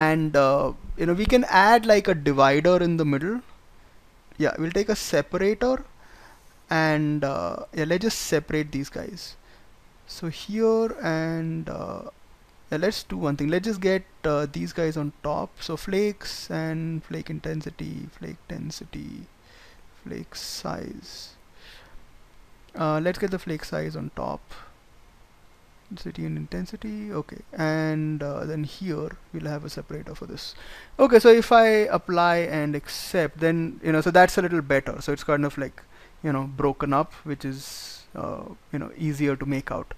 and we can add like a divider in the middle. Yeah, we'll take a separator, and yeah, let's just separate these guys. So here, and yeah, let's do one thing. Let's just get these guys on top. So flakes and flake intensity, flake size. Let's get the flake size on top. Density and intensity. Okay, and then here we'll have a separator for this. Okay, so if I apply and accept, then so that's a little better. So it's kind of like broken up, which is easier to make out.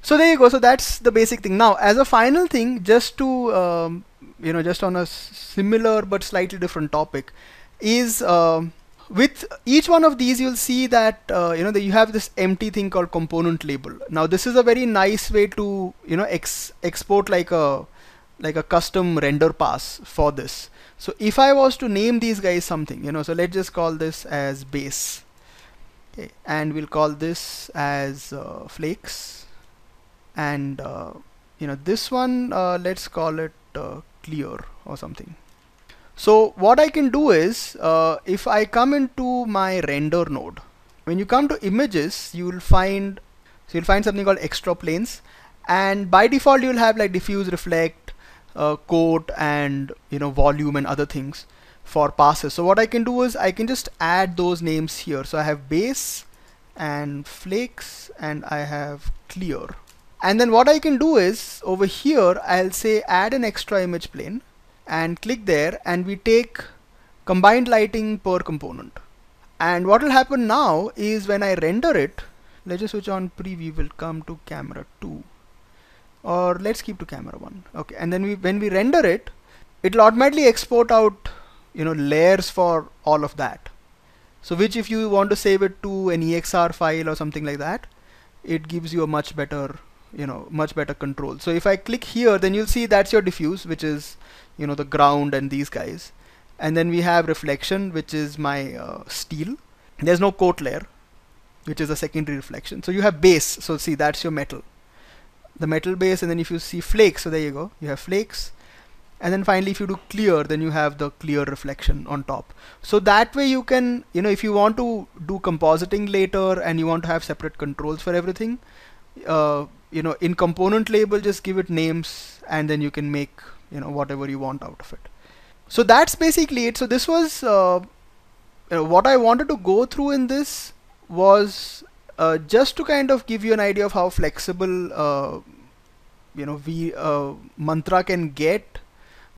So there you go. So that's the basic thing. Now, as a final thing, just to just on a similar but slightly different topic, is with each one of these, you'll see that that you have this empty thing called component label. Now, this is a very nice way to export like a custom render pass for this. So if I was to name these guys something, so let's just call this as base, okay, and we'll call this as flakes, and this one let's call it clear or something. So what I can do is if I come into my render node, when you come to images, you'll find something called extra planes, and by default you'll have like diffuse, reflect, coat, and volume and other things for passes. So what I can do is I can just add those names here. So I have base and flakes and I have clear. And then what I can do is over here I'll say add an extra image plane and click there, and we take combined lighting per component. And what will happen now is when I render it, let's just switch on preview, will come to camera 2, or let's keep to camera 1. Okay, and then when we render it, it'll automatically export out layers for all of that. So which, if you want to save it to an EXR file or something like that, it gives you a much better control. So if I click here, then you'll see that's your diffuse, which is the ground and these guys, and then we have reflection, which is my steel. There's no coat layer, which is a secondary reflection. So you have base, so see, that's your metal, the metal base, and then if you see flakes, so there you go, you have flakes, and then finally if you do clear, then you have the clear reflection on top. So that way you can, if you want to do compositing later and you want to have separate controls for everything, in component label, just give it names, and then you can make whatever you want out of it. So that's basically it. So this was what I wanted to go through in this was just to kind of give you an idea of how flexible we Mantra can get